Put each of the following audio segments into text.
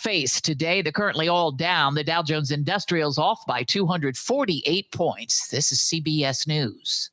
face today. They're currently all down. The Dow Jones Industrial's off by 248 points. This is CBS News.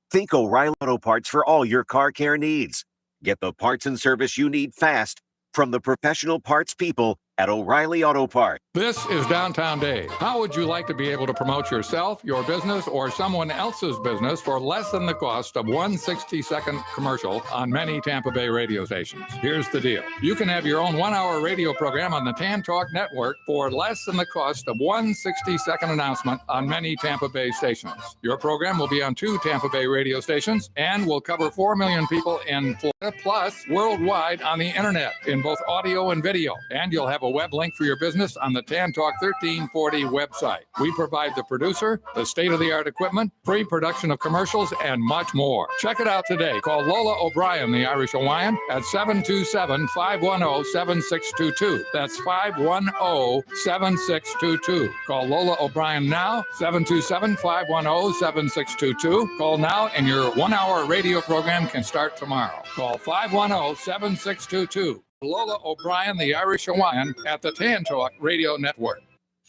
Think O'Reilly Auto Parts for all your car care needs. Get the parts and service you need fast from the professional parts people at O'Reilly Auto Parts. This is Downtown Dave. How would you like to be able to promote yourself, your business, or someone else's business for less than the cost of one 60-second commercial on many Tampa Bay radio stations? Here's the deal. You can have your own 1-hour radio program on the Tan Talk Network for less than the cost of one 60-second announcement on many Tampa Bay stations. Your program will be on 2 Tampa Bay radio stations and will cover 4 million people in Florida, plus worldwide on the internet in both audio and video. And you'll have a web link for your business on the Tan Talk 1340 website. We provide the producer, the state-of-the-art equipment, free production of commercials, and much more. Check it out today. Call Lola O'Brien, the Irish Hawaiian, at 727-510-7622. That's 510-7622. Call Lola O'Brien now, 727-510-7622. Call now and your 1-hour radio program can start tomorrow. Call 510-7622. Lola O'Brien, the Irish Hawaiian, at the Tan Talk Radio Network.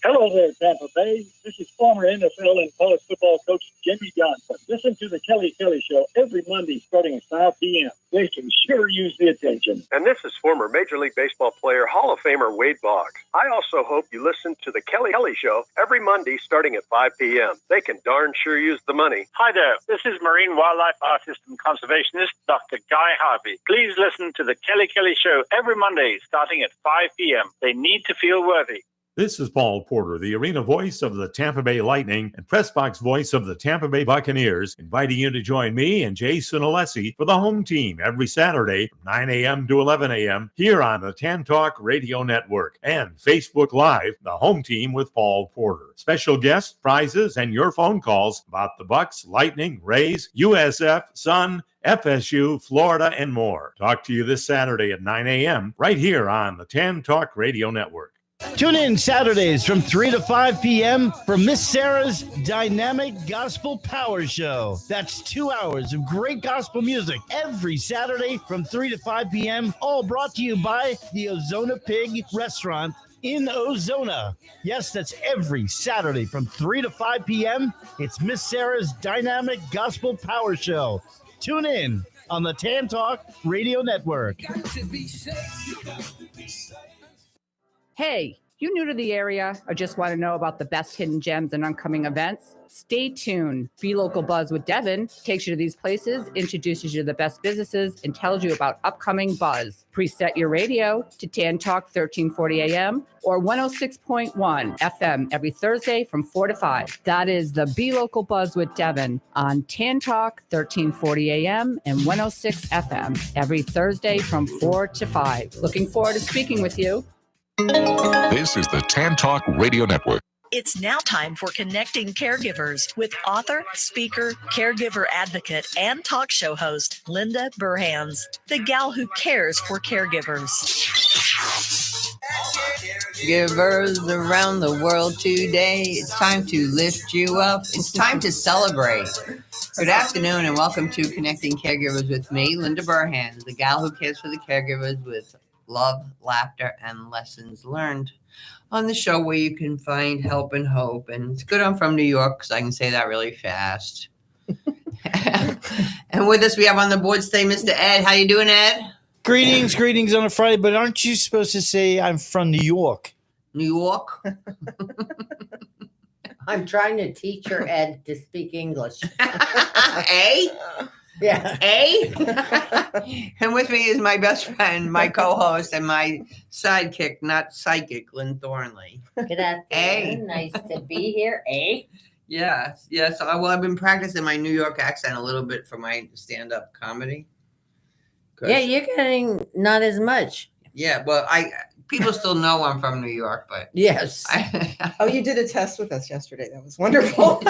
Hello there, Tampa Bay. This is former NFL and college football coach Jimmy Johnson. Listen to the Kelly Show every Monday starting at 5 p.m. They can sure use the attention. And this is former Major League Baseball player, Hall of Famer Wade Boggs. I also hope you listen to the Kelly Show every Monday starting at 5 p.m. They can darn sure use the money. Hi there. This is marine wildlife artist and conservationist Dr. Guy Harvey. Please listen to the Kelly Show every Monday starting at 5 p.m. They need to feel worthy. This is Paul Porter, the arena voice of the Tampa Bay Lightning and press box voice of the Tampa Bay Buccaneers, inviting you to join me and Jason Alessi for the home team every Saturday from 9 a.m. to 11 a.m. here on the Tan Talk Radio Network and Facebook Live, the home team with Paul Porter. Special guests, prizes, and your phone calls about the Bucs, Lightning, Rays, USF, Sun, FSU, Florida, and more. Talk to you this Saturday at 9 a.m. right here on the Tan Talk Radio Network. Tune in Saturdays from 3 to 5 p.m. for Miss Sarah's Dynamic Gospel Power Show. That's 2 hours of great gospel music every Saturday from 3 to 5 p.m. All brought to you by the Ozona Pig Restaurant in Ozona. Yes, that's every Saturday from 3 to 5 p.m. It's Miss Sarah's Dynamic Gospel Power Show. Tune in on the Tan Talk Radio Network. Hey, you new to the area or just want to know about the best hidden gems and upcoming events? Stay tuned. Be Local Buzz with Devin takes you to these places, introduces you to the best businesses, and tells you about upcoming buzz. Preset your radio to Tan Talk 1340 AM or 106.1 FM every Thursday from 4 to 5. That is the Be Local Buzz with Devin on Tan Talk 1340 AM and 106 FM every Thursday from 4 to 5. Looking forward to speaking with you. This is the Tan Talk Radio Network. It's now time for Connecting Caregivers with author, speaker, caregiver advocate, and talk show host Linda Burhans, the gal who cares for caregivers. Givers around the world today, it's time to lift you up. It's time to celebrate. Good afternoon and welcome to Connecting Caregivers with me, Linda Burhans, the gal who cares for the caregivers with love, laughter, and lessons learned. On the show where you can find help and hope. And it's good I'm from New York because I can say that really fast. And with us we have on the board today Mr. Ed. How you doing, Ed? Greetings on a Friday, but aren't you supposed to say I'm from New York? New York? I'm trying to teach your Ed to speak English. Eh? Yeah. And with me is my best friend, my co-host, and my sidekick, not psychic, Lynn Thornley. Good afternoon. Nice to be here. Yes. I've been practicing my New York accent a little bit for my stand-up comedy. Yeah, you're getting not as much. Yeah, well, people still know I'm from New York, but yes. Oh, you did a test with us yesterday. That was wonderful.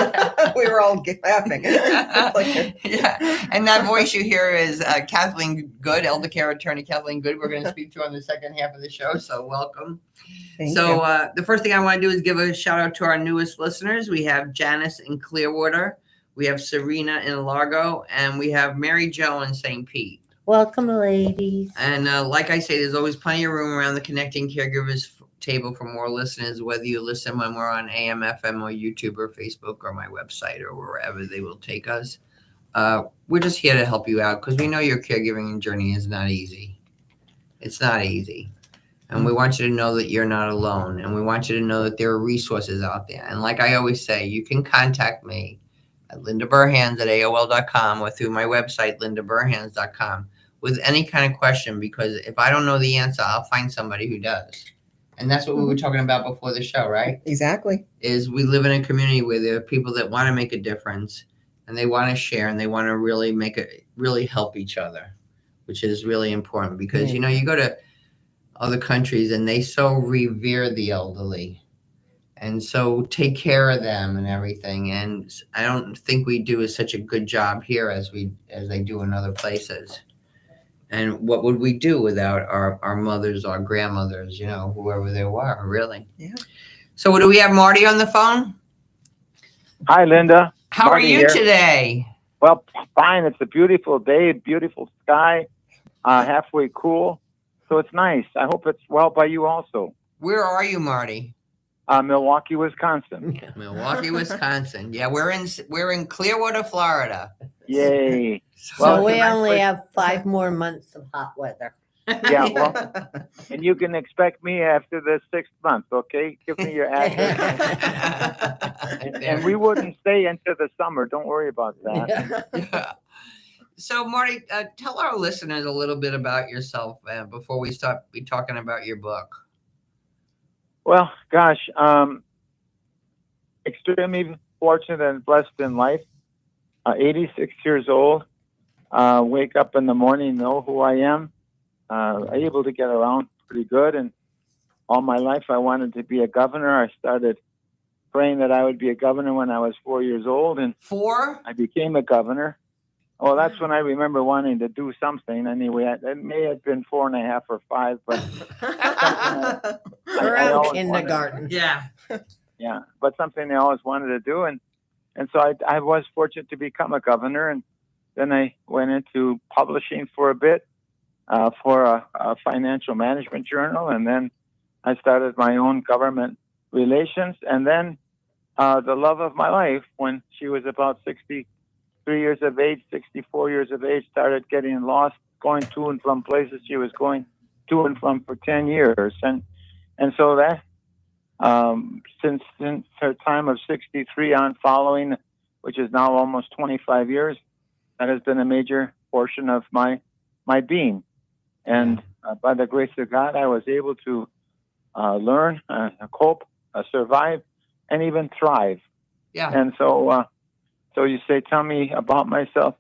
We were all laughing. Yeah, and that voice you hear is Kathleen Good, elder care attorney Kathleen Good. We're going to speak to on the second half of the show, so welcome. Thank you. The first thing I want to do is give a shout out to our newest listeners. We have Janice in Clearwater, we have Serena in Largo, and we have Mary Jo in St. Pete. Welcome, ladies. And like I say, there's always plenty of room around the Connecting Caregivers table for more listeners, whether you listen when we're on AM, FM, or YouTube, or Facebook, or my website, or wherever they will take us. We're just here to help you out because we know your caregiving journey is not easy. It's not easy. And we want you to know that you're not alone. And we want you to know that there are resources out there. And like I always say, you can contact me at lindaburhans@aol.com or through my website, lindaburhans.com, with any kind of question, because if I don't know the answer, I'll find somebody who does. And that's what we were talking about before the show, right? Exactly. Is we live in a community where there are people that want to make a difference and they want to share and they want to really help each other, which is really important because, you know, you go to other countries and they so revere the elderly and so take care of them and everything. And I don't think we do such a good job here as they do in other places. And what would we do without our mothers, our grandmothers, you know, whoever they were, really? Yeah. So do we have Marty on the phone? Hi, Linda. How Marty are you here. today? Well, fine. It's a beautiful day, beautiful sky, halfway cool. So it's nice. I hope it's well by you also. Where are you, Marty? Milwaukee, Wisconsin. Milwaukee, Wisconsin. Yeah, we're in Clearwater, Florida. Yay. So we only have 5 more months of hot weather. Yeah, well, and you can expect me after the 6th month, okay? Give me your address. And we wouldn't stay into the summer. Don't worry about that. Yeah. So, Marty, tell our listeners a little bit about yourself before we start talking about your book. Well, gosh, extremely fortunate and blessed in life. 86 years old. Wake up in the morning, know who I am. Able to get around pretty good. And all my life, I wanted to be a governor. I started praying that I would be a governor when I was 4 years old. And 4? I became a governor. Well, that's when I remember wanting to do something. Anyway, it may have been 4.5 or 5, but around kindergarten. Yeah. Yeah, but something I always wanted to do. And so I was fortunate to become a governor. And then I went into publishing for a bit. For a financial management journal, and then I started my own government relations, and then the love of my life, when she was about 63 years of age, 64 years of age, started getting lost, going to and from places she was going to and from for 10 years, and so that since her time of 63 on following, which is now almost 25 years, that has been a major portion of my being. And by the grace of God, I was able to learn, cope, survive, and even thrive. Yeah. And so you say, tell me about myself.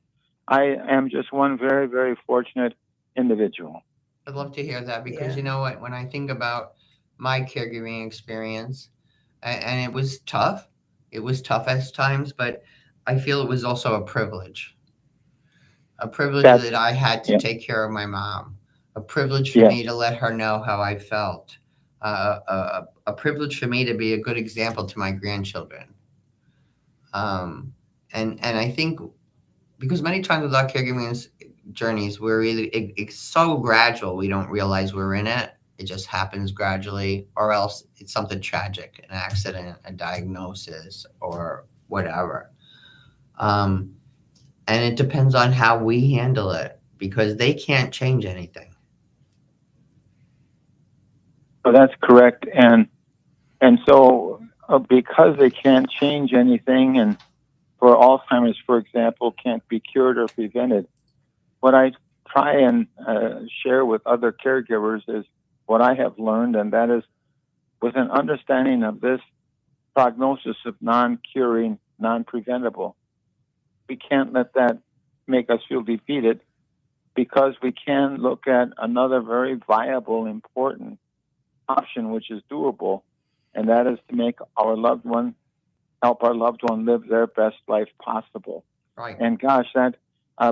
I am just one very, very fortunate individual. I'd love to hear that because you know what? When I think about my caregiving experience, and it was tough. It was tough at times, but I feel it was also a privilege. A privilege that I had to take care of my mom. A privilege for me to let her know how I felt. A privilege for me to be a good example to my grandchildren. And I think because many times with our caregiving journeys, we're either it's so gradual we don't realize we're in it. It just happens gradually, or else it's something tragic, an accident, a diagnosis, or whatever. And it depends on how we handle it because they can't change anything. Well, that's correct. And so because they can't change anything, and for Alzheimer's, for example, can't be cured or prevented, what I try and share with other caregivers is what I have learned, and that is with an understanding of this prognosis of non-curing, non-preventable. We can't let that make us feel defeated because we can look at another very viable, important option, which is doable, and that is to make our loved one, help our loved one live their best life possible. Right. And gosh, that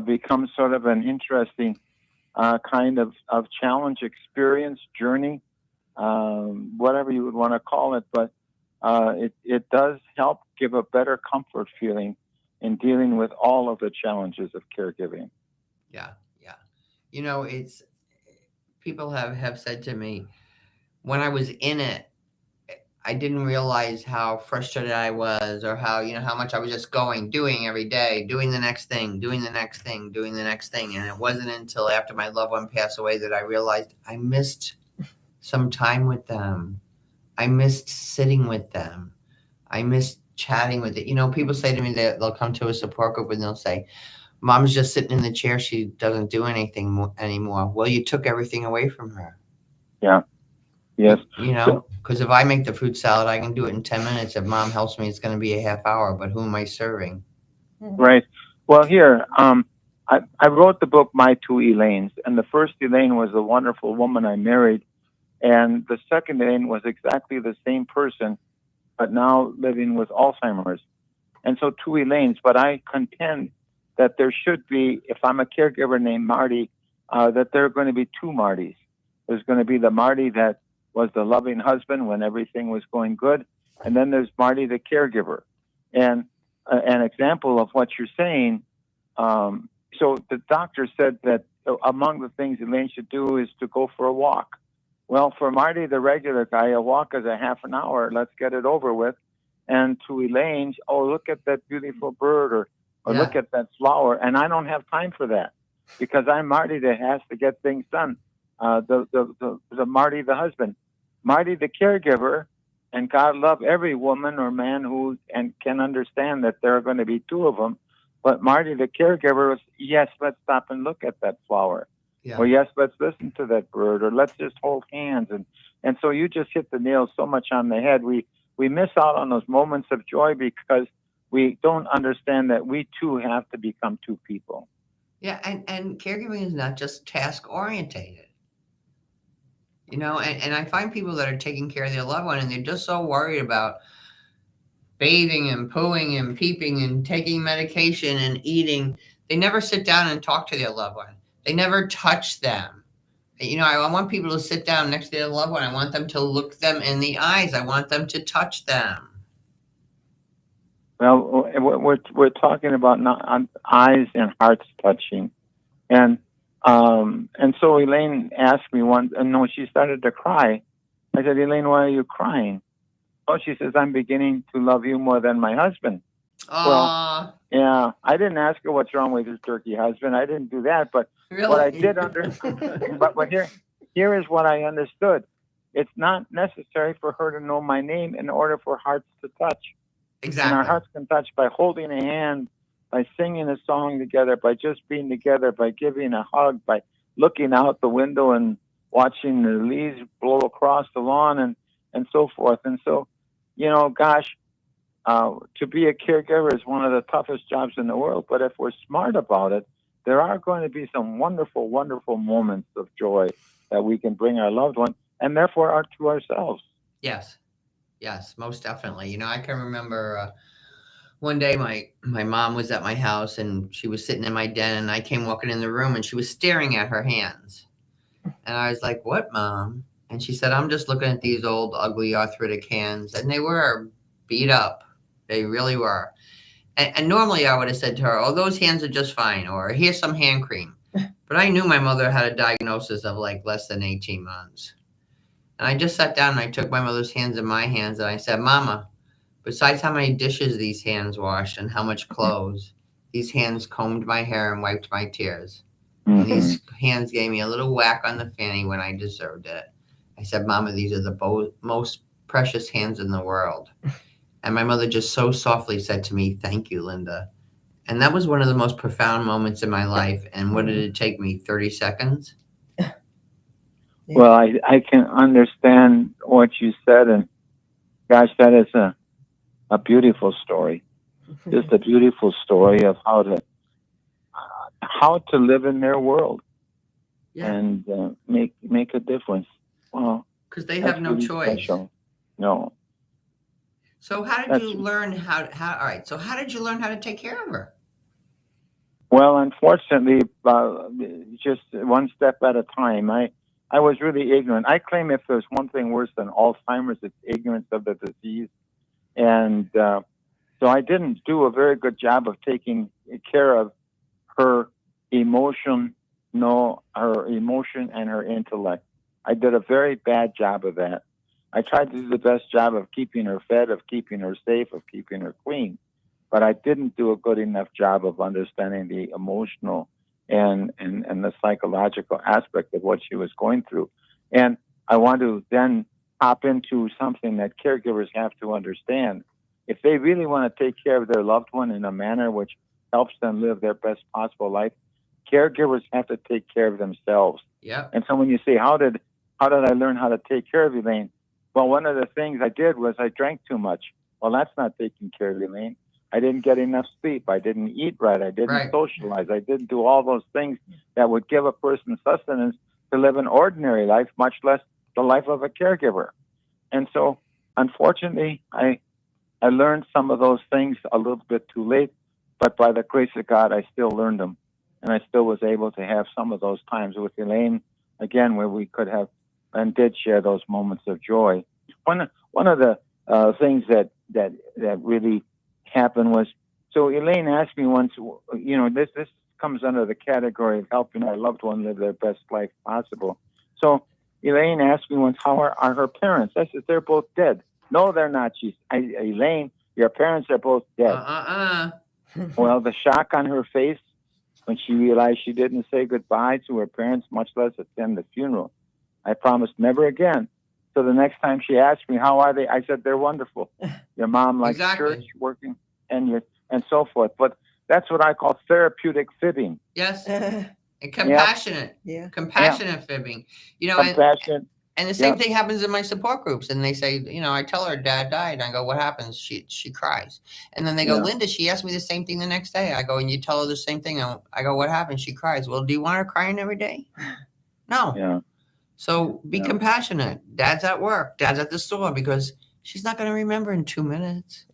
becomes sort of an interesting kind of challenge, experience, journey, whatever you would want to call it. But it does help give a better comfort feeling in dealing with all of the challenges of caregiving. Yeah. You know, it's people have said to me when I was in it, I didn't realize how frustrated I was, or how, how much I was just doing every day, doing the next thing, doing the next thing, doing the next thing. And it wasn't until after my loved one passed away that I realized I missed some time with them. I missed sitting with them. I missed chatting with it. People say to me that they'll come to a support group and they'll say, Mom's just sitting in the chair. She doesn't do anything anymore. Well, you took everything away from her. Yeah. Yes. Because if I make the fruit salad, I can do it in 10 minutes. If Mom helps me, it's going to be a half hour. But who am I serving? Right. Well, here, I wrote the book, My Two Elaines. And the first Elaine was a wonderful woman I married. And the second Elaine was exactly the same person, but now living with Alzheimer's. And so two Elaines. But I contend that there should be, if I'm a caregiver named Marty, that there are going to be two Martys. There's going to be the Marty that was the loving husband when everything was going good. And then there's Marty, the caregiver. And an example of what you're saying, so the doctor said that among the things Elaine should do is to go for a walk. Well, for Marty, the regular guy, a walk is a half an hour. Let's get it over with. And to Elaine, oh, look at that beautiful bird, or look at that flower. And I don't have time for that because I'm Marty that has to get things done. The Marty, the husband, Marty, the caregiver, and God love every woman or man who and can understand that there are going to be two of them. But Marty, the caregiver, was, yes, let's stop and look at that flower. Yeah. Or yes, let's listen to that bird, or let's just hold hands. And so you just hit the nail so much on the head. We miss out on those moments of joy because we don't understand that we too have to become two people. Yeah, and caregiving is not just task orientated. And I find people that are taking care of their loved one and they're just so worried about bathing and pooing and peeping and taking medication and eating. They never sit down and talk to their loved one. They never touch them. I want people to sit down next to their loved one. I want them to look them in the eyes. I want them to touch them. Well, we're talking about not eyes and hearts touching. And so Elaine asked me she started to cry. I said, Elaine, why are you crying? Oh, she says, I'm beginning to love you more than my husband. Well, yeah, I didn't ask her what's wrong with his turkey husband. I didn't do that. But really? What I did but here is what I understood. It's not necessary for her to know my name in order for hearts to touch. Exactly. And our hearts can touch by holding a hand, by singing a song together, by just being together, by giving a hug, by looking out the window and watching the leaves blow across the lawn and so forth. And so, to be a caregiver is one of the toughest jobs in the world. But if we're smart about it, there are going to be some wonderful, wonderful moments of joy that we can bring our loved one and therefore to ourselves. Yes. Yes, most definitely. I can remember one day my mom was at my house and she was sitting in my den and I came walking in the room and she was staring at her hands. And I was like, what, Mom? And she said, I'm just looking at these old, ugly arthritic hands. And they were beat up. They really were. And normally I would have said to her, oh, those hands are just fine. Or here's some hand cream. But I knew my mother had a diagnosis of like less than 18 months. And I just sat down and I took my mother's hands in my hands and I said, Mama, besides how many dishes these hands washed and how much clothes, these hands combed my hair and wiped my tears. And these hands gave me a little whack on the fanny when I deserved it. I said, Mama, these are the most precious hands in the world. And my mother just so softly said to me, thank you, Linda. And that was one of the most profound moments in my life. And what did it take me? 30 seconds? Well, I can understand what you said. And gosh, that is a beautiful story. Just a beautiful story of how to live in their world and make a difference. Well, because they have no choice. Special. No. So how did you learn how did you learn how to take care of her? Well, unfortunately, just one step at a time. I was really ignorant. I claim if there's one thing worse than Alzheimer's, it's ignorance of the disease. And so I didn't do a very good job of taking care of her emotion know her emotion and her intellect. I did a very bad job of that. I tried to do the best job of keeping her fed, of keeping her safe, of keeping her clean, but I didn't do a good enough job of understanding the emotional and the psychological aspect of what she was going through. And I want to then hop into something that caregivers have to understand. If they really want to take care of their loved one in a manner which helps them live their best possible life, caregivers have to take care of themselves. Yeah. And so when you say, how did I learn how to take care of Elaine? Well, one of the things I did was I drank too much. Well, that's not taking care of Elaine. I didn't get enough sleep. I didn't eat right. I didn't socialize. I didn't do all those things that would give a person sustenance to live an ordinary life, much less the life of a caregiver. And so, unfortunately, I learned some of those things a little bit too late, but by the grace of God, I still learned them. And I still was able to have some of those times with Elaine, again, where we could have and did share those moments of joy. One of the things that really happened was, so Elaine asked me once, this comes under the category of helping our loved one live their best life possible. So Elaine asked me once, how are her parents? I said, they're both dead. No, they're not. Elaine, your parents are both dead. Well, the shock on her face when she realized she didn't say goodbye to her parents, much less attend the funeral. I promised never again. So the next time she asked me, how are they? I said, they're wonderful. Your mom likes church, working, and so forth. But that's what I call therapeutic fibbing. Yes. And compassionate. Yeah. Compassionate fibbing. Compassionate. And the same thing happens in my support groups. And they say, I tell her dad died. And I go, what happens? She cries. And then they go, Linda, she asked me the same thing the next day. I go, and you tell her the same thing. I go, what happens? She cries. Well, do you want her crying every day? No. Yeah. So be compassionate. Dad's at work. Dad's at the store, because she's not going to remember in 2 minutes.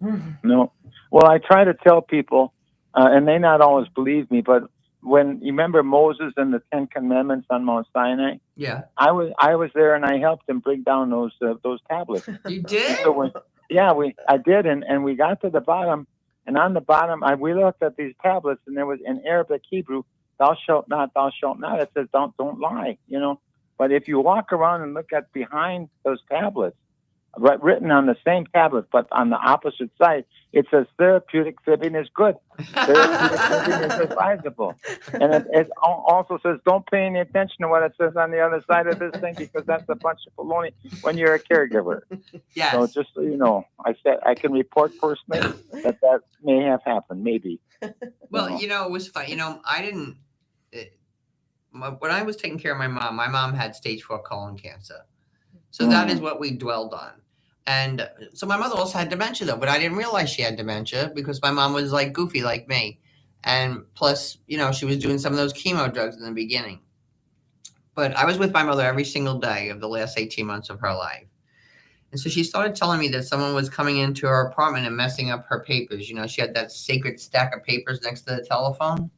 No. Well, I try to tell people, and they not always believe me, but when you remember Moses and the 10 Commandments on Mount Sinai, I was there and I helped him bring down those tablets. You did? So I did, and we got to the bottom, and on the bottom we looked at these tablets, and there was in Arabic, Hebrew, thou shalt not. It says don't lie, But if you walk around and look at behind those tablets, written on the same tablet, but on the opposite side, it says therapeutic fibbing is good. Therapeutic fibbing is advisable. And it also says don't pay any attention to what it says on the other side of this thing, because that's a bunch of baloney when you're a caregiver. Yes. So just so you know, I can report personally that may have happened, maybe. Well, it was fun. I didn't... when I was taking care of my mom had stage 4 colon cancer. So that is what we dwelled on. And so my mother also had dementia, though, but I didn't realize she had dementia because my mom was like goofy like me. And plus, she was doing some of those chemo drugs in the beginning. But I was with my mother every single day of the last 18 months of her life. And so she started telling me that someone was coming into her apartment and messing up her papers. She had that sacred stack of papers next to the telephone.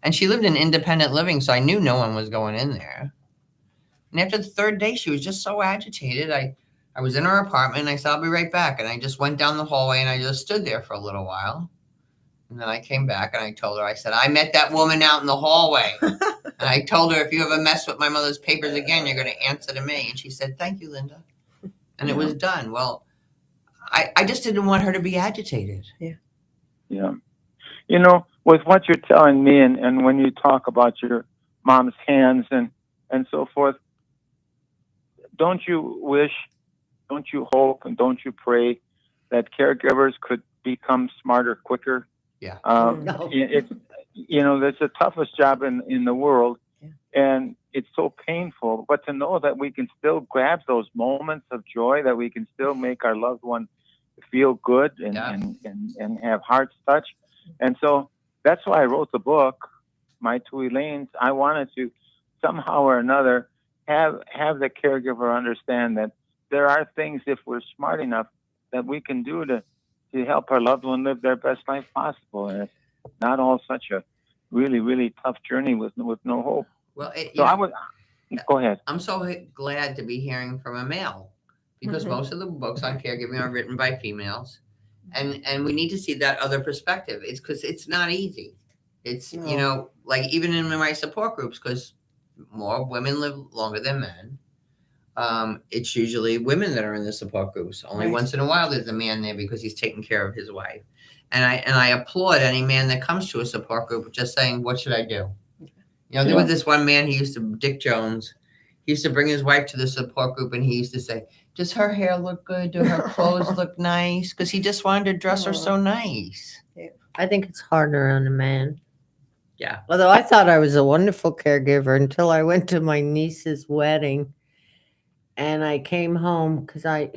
And she lived in independent living, so I knew no one was going in there. And after the third day, she was just so agitated. I was in her apartment, and I said, I'll be right back. And I just went down the hallway, and I just stood there for a little while. And then I came back, and I told her, I said, I met that woman out in the hallway. And I told her, if you ever mess with my mother's papers again, you're going to answer to me. And she said, thank you, Linda. And it was done. Well, I just didn't want her to be agitated. Yeah. With what you're telling me, and when you talk about your mom's hands and so forth, don't you wish, don't you hope, and don't you pray that caregivers could become smarter quicker? Yeah. No. It's the toughest job in the world, and it's so painful. But to know that we can still grab those moments of joy, that we can still make our loved one feel good and have hearts touch, and so that's why I wrote the book, My Two Elaines. I wanted to somehow or another have the caregiver understand that there are things, if we're smart enough, that we can do to help our loved one live their best life possible. And it's not all such a really, really tough journey with no hope. Well, go ahead. I'm so glad to be hearing from a male, because most of the books on caregiving are written by females. And we need to see that other perspective. It's because it's not easy. It's, you know, like even in my support groups, because more women live longer than men. It's usually women that are in the support groups. Only once in a while there's a man there because he's taking care of his wife. And I applaud any man that comes to a support group just saying, what should I do? You know, there was this one man, Dick Jones, he used to bring his wife to the support group and he used to say, does her hair look good? Do her clothes look nice? Because he just wanted to dress her so nice. I think it's harder on a man. Yeah. Although I thought I was a wonderful caregiver until I went to my niece's wedding and I came home because I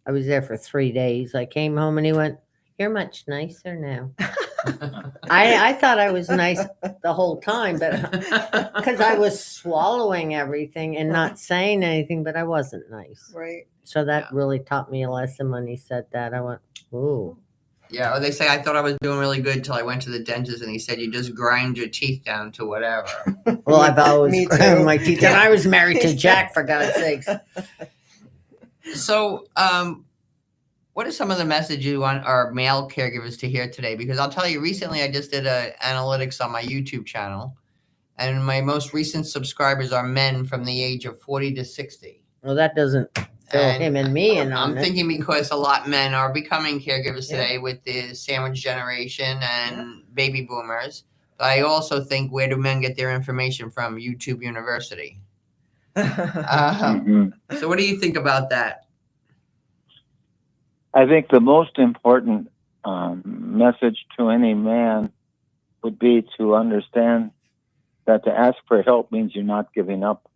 was there for 3 days. I came home and he went, you're much nicer now. I thought I was nice the whole time, but because I was swallowing everything and not saying anything, but I wasn't nice. Right. So that really taught me a lesson when he said that. I went, ooh. Yeah, or they say, I thought I was doing really good till I went to the dentist and he said, you just grind your teeth down to whatever. Well, I've always ground my teeth. And I was married to Jack, for God's sakes. So, what are some of the messages you want our male caregivers to hear today? Because I'll tell you, recently I just did analytics on my YouTube channel, and my most recent subscribers are men from the age of 40 to 60. Well, that doesn't fill him and me in on I'm it. thinking because a lot of men are becoming caregivers today with the sandwich generation and baby boomers. But I also think, where do men get their information from? YouTube University. So what do you think about that? I think the most important message to any man would be to understand that to ask for help means you're not giving up.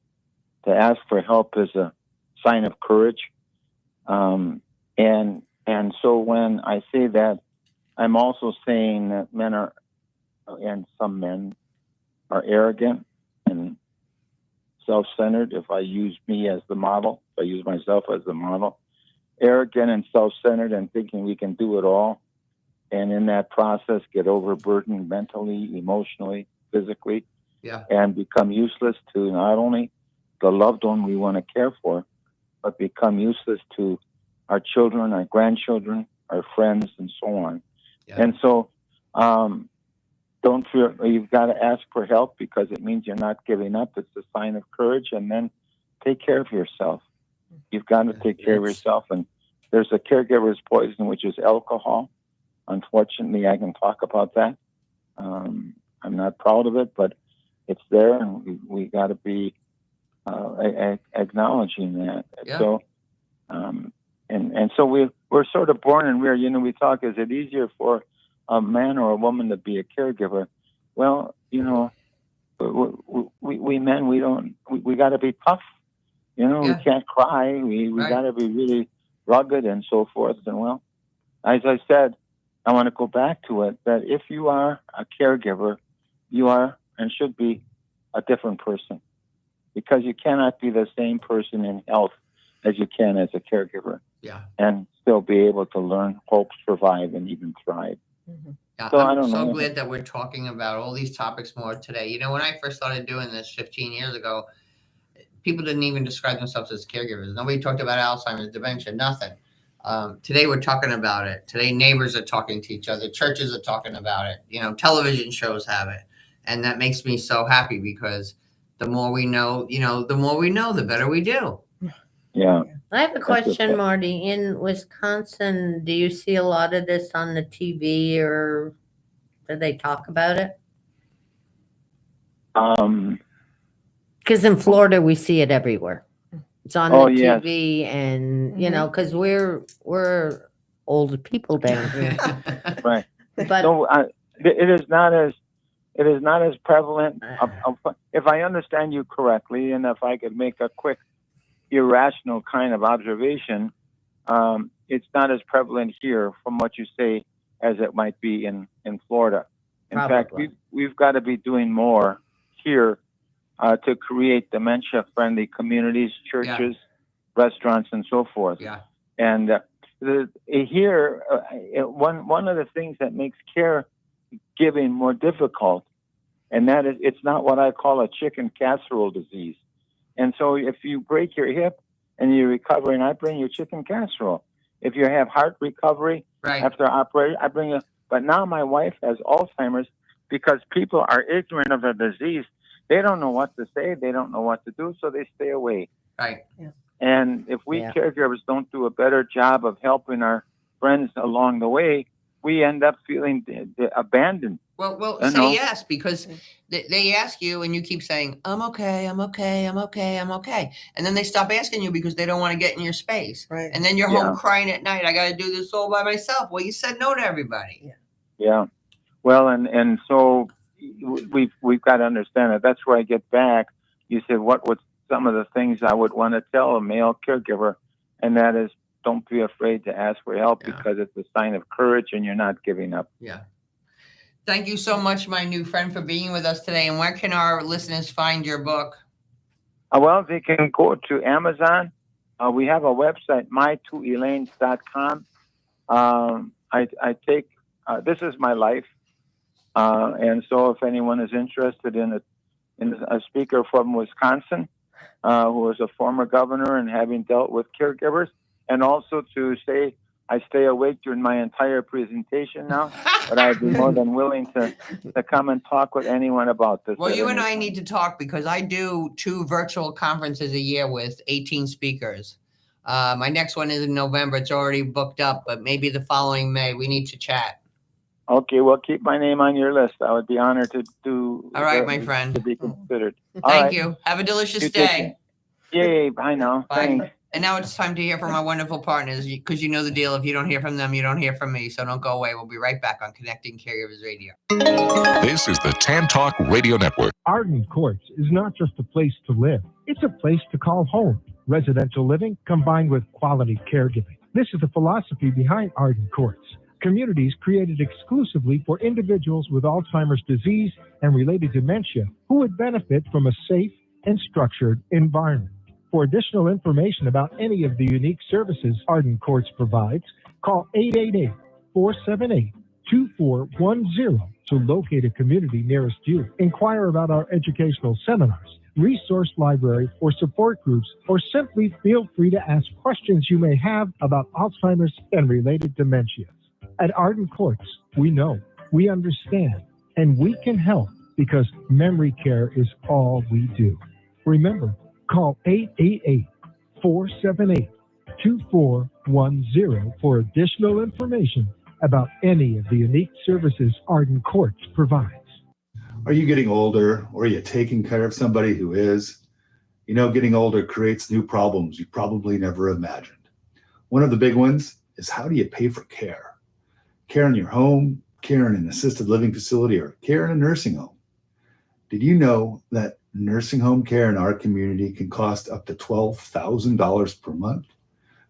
To ask for help is a sign of courage. And so when I say that, I'm also saying that men are, and some men are arrogant and self-centered. If I use me as the model, if I use myself as the model, arrogant and self-centered and thinking we can do it all. And in that process, get overburdened mentally, emotionally, physically, and become useless to not only the loved one we want to care for, but become useless to our children, our grandchildren, our friends, and so on. And so don't fear. You've got to ask for help because it means you're not giving up. It's a sign of courage. And then take care of yourself. You've got to take care of yourself. And there's a caregiver's poison, which is alcohol. Unfortunately, I can talk about that. I'm not proud of it, but it's there, and we got to be acknowledging that. So, and so we're sort of born and reared. You know, we talk, is it easier for a man or a woman to be a caregiver? Well, you know, we men, we got to be tough. You know, we can't cry. We got to be really rugged and so forth. And well, as I said, I want to go back to it, that if you are a caregiver, you are and should be a different person, because you cannot be the same person in health as you can as a caregiver. And still be able to learn, hope, survive, and even thrive. So I'm so glad that we're talking about all these topics more today. You know, when I first started doing this 15 years ago, people didn't even describe themselves as caregivers. Nobody talked about Alzheimer's, dementia, nothing. Today we're talking about it. Today neighbors are talking to each other. Churches are talking about it. You know, television shows have it. And that makes me so happy, because the more we know, the better we do. Yeah. I have a question, Marty. In Wisconsin, do you see a lot of this on the TV, or do they talk about it? Because in Florida, we see it everywhere. It's on the TV, and you know, because we're older people down here. Right. But so, it is not as prevalent. If I understand you correctly, and if I could make a quick irrational kind of observation, it's not as prevalent here from what you say as it might be in Florida. In fact, we've got to be doing more here to create dementia-friendly communities, churches, restaurants, and so forth. And here, one of the things that makes care giving more difficult, and that is, it's not what I call a chicken casserole disease. And so if you break your hip and you recover, and I bring you chicken casserole. If you have heart recovery after operation, I bring you. But now my wife has Alzheimer's because people are ignorant of the disease. They don't know what to say. They don't know what to do, so they stay away. Right. Yeah. And if we caregivers don't do a better job of helping our friends along the way, we end up feeling abandoned. Well, You say know? yes, because they ask you and you keep saying, I'm okay, I'm okay, I'm okay, I'm okay. And then they stop asking you because they don't want to get in your space. Right. And then you're home crying at night. I got to do this all by myself. Well, you said no to everybody. Yeah. Well, and so we've got to understand that. That's where I get back. You said, what would some of the things I would want to tell a male caregiver? And that is, don't be afraid to ask for help because it's a sign of courage and you're not giving up. Yeah. Thank you so much, my new friend, for being with us today. And where can our listeners find your book? Well, they can go to Amazon. We have a website, my2elaines.com. I take, this is my life. And so if anyone is interested in a speaker from Wisconsin, who is a former governor and having dealt with caregivers, and also to say I stay awake during my entire presentation now, but I'd be more than willing to come and talk with anyone about this. Well, you and I need to talk because I do 2 virtual conferences a year with 18 speakers. My next one is in November. It's already booked up, but maybe the following May. We need to chat. Okay, well, keep my name on your list. I would be honored to do. All right, my friend. To be considered. Thank you. Have a delicious day. Yay, bye now. Bye. Thanks. And now it's time to hear from our wonderful partners because you know the deal. If you don't hear from them, you don't hear from me. So don't go away. We'll be right back on Connecting Caregivers Radio. This is the Tan Talk Radio Network. Arden Courts is not just a place to live. It's a place to call home. Residential living combined with quality caregiving. This is the philosophy behind Arden Courts. Communities created exclusively for individuals with Alzheimer's disease and related dementia who would benefit from a safe and structured environment. For additional information about any of the unique services Arden Courts provides, call 888-478-2410 to locate a community nearest you. Inquire about our educational seminars, resource library, or support groups, or simply feel free to ask questions you may have about Alzheimer's and related dementias. At Arden Courts, we know, we understand, and we can help because memory care is all we do. Remember, call 888-478-2410 for additional information about any of the unique services Arden Courts provides. Are you getting older, or are you taking care of somebody who is? You know, getting older creates new problems you probably never imagined. One of the big ones is, how do you pay for care? Care in your home, care in an assisted living facility, or care in a nursing home. Did you know that nursing home care in our community can cost up to $12,000 per month?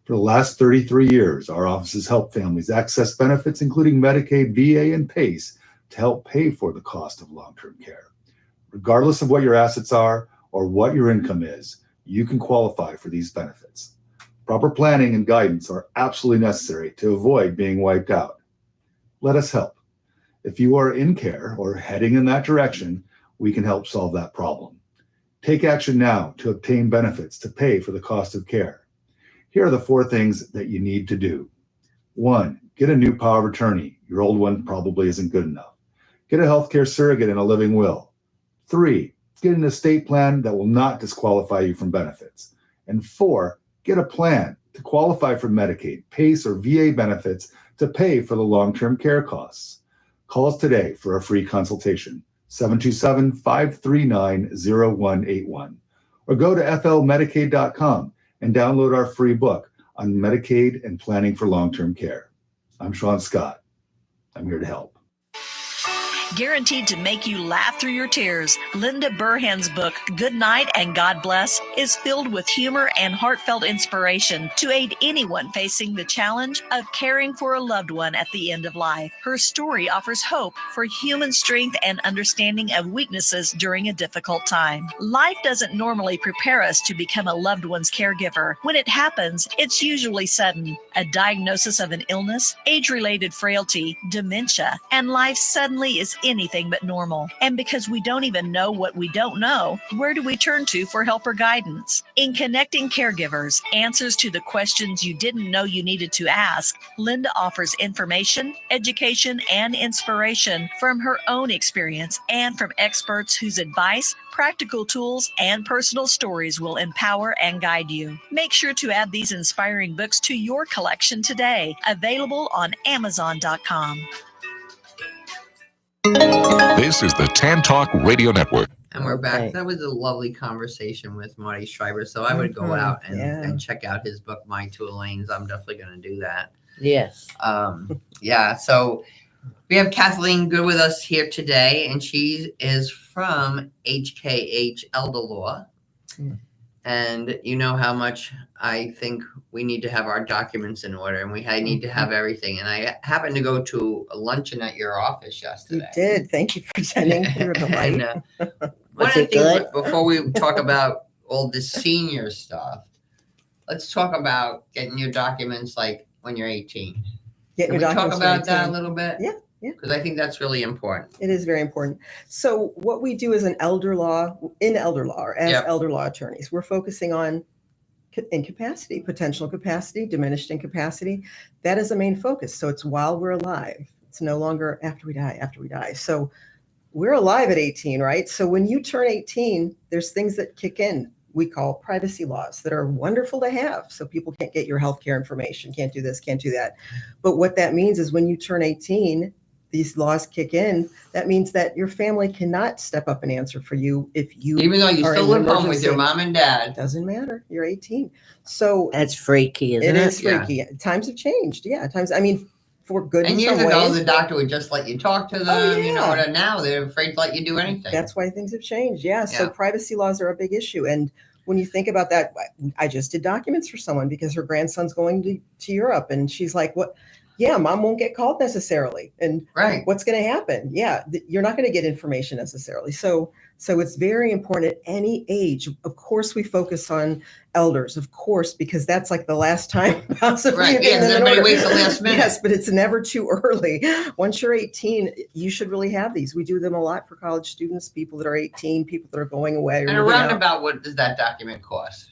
For the last 33 years, our office has helped families access benefits, including Medicaid, VA, and PACE, to help pay for the cost of long-term care. Regardless of what your assets are or what your income is, you can qualify for these benefits. Proper planning and guidance are absolutely necessary to avoid being wiped out. Let us help. If you are in care or heading in that direction, we can help solve that problem. Take action now to obtain benefits to pay for the cost of care. Here are the 4 things that you need to do. 1, get a new power of attorney. Your old one probably isn't good enough. Get a healthcare surrogate and a living will. 3, get an estate plan that will not disqualify you from benefits. And 4, get a plan to qualify for Medicaid, PACE, or VA benefits to pay for the long-term care costs. Call us today for a free consultation, 727-539-0181, or go to flmedicaid.com and download our free book on Medicaid and planning for long-term care. I'm Sean Scott. I'm here to help. Guaranteed to make you laugh through your tears, Linda Burhan's book, Good Night and God Bless, is filled with humor and heartfelt inspiration to aid anyone facing the challenge of caring for a loved one at the end of life. Her story offers hope for human strength and understanding of weaknesses during a difficult time. Life doesn't normally prepare us to become a loved one's caregiver. When it happens, it's usually sudden. A diagnosis of an illness, age-related frailty, dementia, and life suddenly is anything but normal. And because we don't even know what we don't know, where do we turn to for help or guidance? In Connecting Caregivers, Answers to the Questions You Didn't Know You Needed to Ask, Linda offers information, education, and inspiration from her own experience and from experts whose advice, practical tools, and personal stories will empower and guide you. Make sure to add these inspiring books to your collection today. Available on Amazon.com. This is the Tan Talk Radio Network. And we're back. That was a lovely conversation with Marty Schreiber. So I would go out and check out his book, My Two Elaines. I'm definitely going to do that. Yes. Yeah. So we have Kathleen Good with us here today, and she is from HKH Elder Law. And you know how much I think we need to have our documents in order, and I need to have everything. And I happened to go to a luncheon at your office yesterday. You did. Thank you for attending. You're a delight. One of the things, before we talk about all this senior stuff, let's talk about getting your documents like when you're 18. Can we talk about that a little bit? Yeah. Because I think that's really important. It is very important. So what we do as elder law or as elder law attorneys, we're focusing on incapacity, potential capacity, diminished incapacity. That is the main focus. So it's while we're alive. It's no longer after we die. So we're alive at 18, right? So when you turn 18, there's things that kick in. We call privacy laws that are wonderful to have. So people can't get your healthcare information, can't do this, can't do that. But what that means is when you turn 18, these laws kick in. That means that your family cannot step up and answer for you if you, even though you still live home with your mom and dad. Doesn't matter. You're 18. So that's freaky, isn't it? It is freaky. Yeah. Times have changed. Yeah. For good. And years ago, the doctor would just let you talk to them. You know, and now they're afraid to let you do anything. That's why things have changed. Yeah. So privacy laws are a big issue. And when you think about that, I just did documents for someone because her grandson's going to Europe, and she's like, "What? Yeah, mom won't get called necessarily. And what's going to happen? Yeah, you're not going to get information necessarily. So it's very important at any age. Of course, we focus on elders, of course, because that's like the last time possibly. Right. Yeah, everybody waits the last minute. Yes, but it's never too early. Once you're 18, you should really have these. We do them a lot for college students, people that are 18, people that are going away. And around about what does that document cost?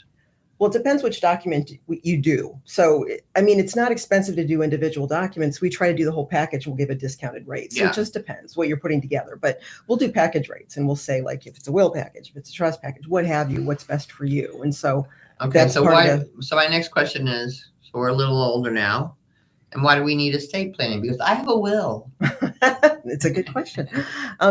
Well, it depends which document you do. So, it's not expensive to do individual documents. We try to do the whole package. We'll give a discounted rate. So it just depends what you're putting together. But we'll do package rates, and we'll say, like, if it's a will package, if it's a trust package, what have you, what's best for you. And so that's so my next question is, so we're a little older now, and why do we need estate planning? Because I have a will. It's a good question.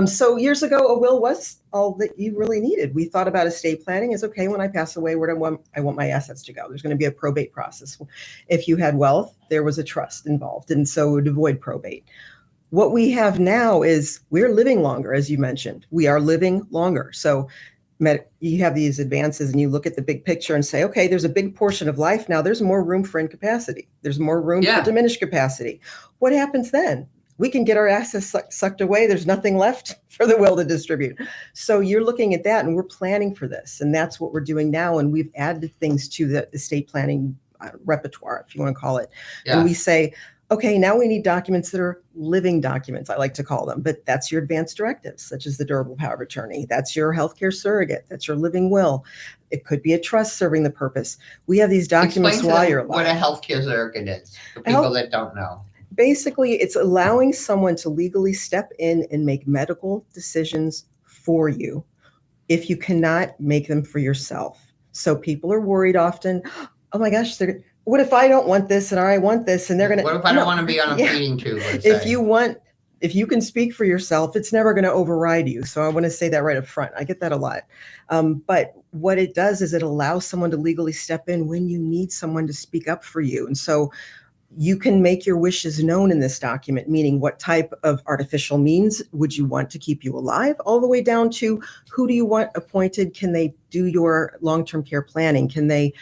So years ago, a will was all that you really needed. We thought about estate planning as, okay, when I pass away, where do I want my assets to go? There's going to be a probate process. If you had wealth, there was a trust involved, and so it would avoid probate. What we have now is we're living longer, as you mentioned. We are living longer. So you have these advances and you look at the big picture and say, okay, there's a big portion of life now. There's more room for incapacity. There's more room for diminished capacity. What happens then? We can get our assets sucked away. There's nothing left for the will to distribute. So you're looking at that, and we're planning for this. And that's what we're doing now. And we've added things to the estate planning repertoire, if you want to call it. Yeah. And we say, okay, now we need documents that are living documents, I like to call them. But that's your advanced directives, such as the durable power of attorney. That's your healthcare surrogate. That's your living will. It could be a trust serving the purpose. We have these documents while you're alive. What a healthcare surrogate is, for people that don't know. Basically, it's allowing someone to legally step in and make medical decisions for you if you cannot make them for yourself. So people are worried often, oh my gosh, what if I don't want this and I want this? And they're going to. What if I don't want to be on a feeding tube? If you can speak for yourself, it's never going to override you. So I want to say that right up front. I get that a lot. But what it does is it allows someone to legally step in when you need someone to speak up for you. And so you can make your wishes known in this document, meaning what type of artificial means would you want to keep you alive, all the way down to who do you want appointed? Can they do your long-term care planning? Can they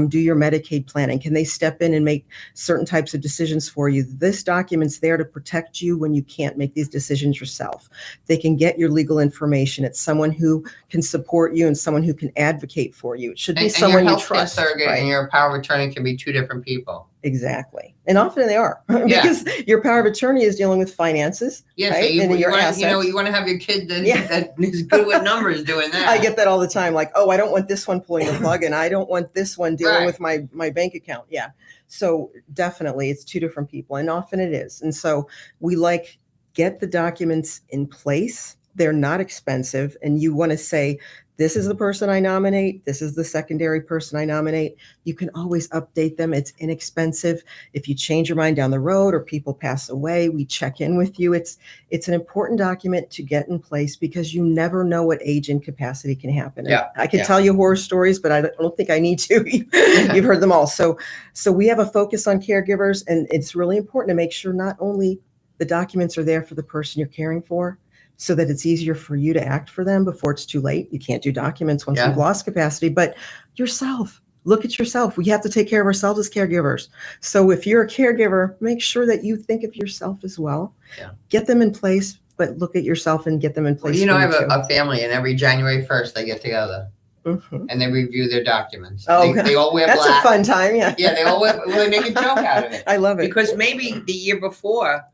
do your Medicaid planning? Can they step in and make certain types of decisions for you? This document's there to protect you when you can't make these decisions yourself. They can get your legal information. It's someone who can support you and someone who can advocate for you. It should be someone you trust. And your healthcare surrogate and your power of attorney can be two different people. Exactly. And often they are because your power of attorney is dealing with finances. Yeah, right? so you your want, assets. you want to have your kid that is good with numbers doing that. I get that all the time. Like, oh, I don't want this one pulling the plug and I don't want this one dealing with my bank account. Yeah. So definitely it's two different people, and often it is. And so we get the documents in place. They're not expensive. And you want to say, this is the person I nominate. This is the secondary person I nominate. You can always update them. It's inexpensive. If you change your mind down the road or people pass away, we check in with you. It's an important document to get in place because you never know what age incapacity can happen. And I could tell you horror stories, but I don't think I need to. You've heard them all. So we have a focus on caregivers, and it's really important to make sure not only the documents are there for the person you're caring for, so that it's easier for you to act for them before it's too late. You can't do documents once you've lost capacity, but yourself, look at yourself. We have to take care of ourselves as caregivers. So if you're a caregiver, make sure that you think of yourself as well. Get them in place, but look at yourself and get them in place. Well, I have a family, and every January 1st they get together and they review their documents. Oh, they all wear that's black. A fun time. Yeah. Yeah, they all they make a joke out of it. I love it. Because maybe the year before,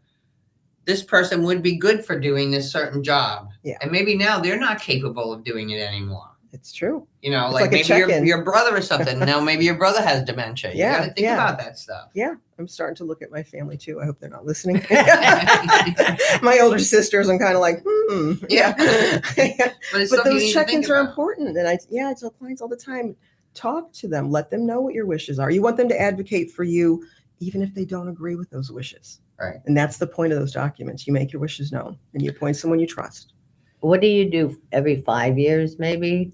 this person would be good for doing this certain job. Yeah. And maybe now they're not capable of doing it anymore. It's true. It's like maybe your brother or something. Now maybe your brother has dementia. You got to think about that stuff. Yeah. I'm starting to look at my family too. I hope they're not listening. My older sisters, I'm kind of like, Yeah. But those check-ins are important. And I tell clients all the time, talk to them, let them know what your wishes are. You want them to advocate for you, even if they don't agree with those wishes. Right. And that's the point of those documents. You make your wishes known and you appoint someone you trust. What do you do every 5 years, maybe?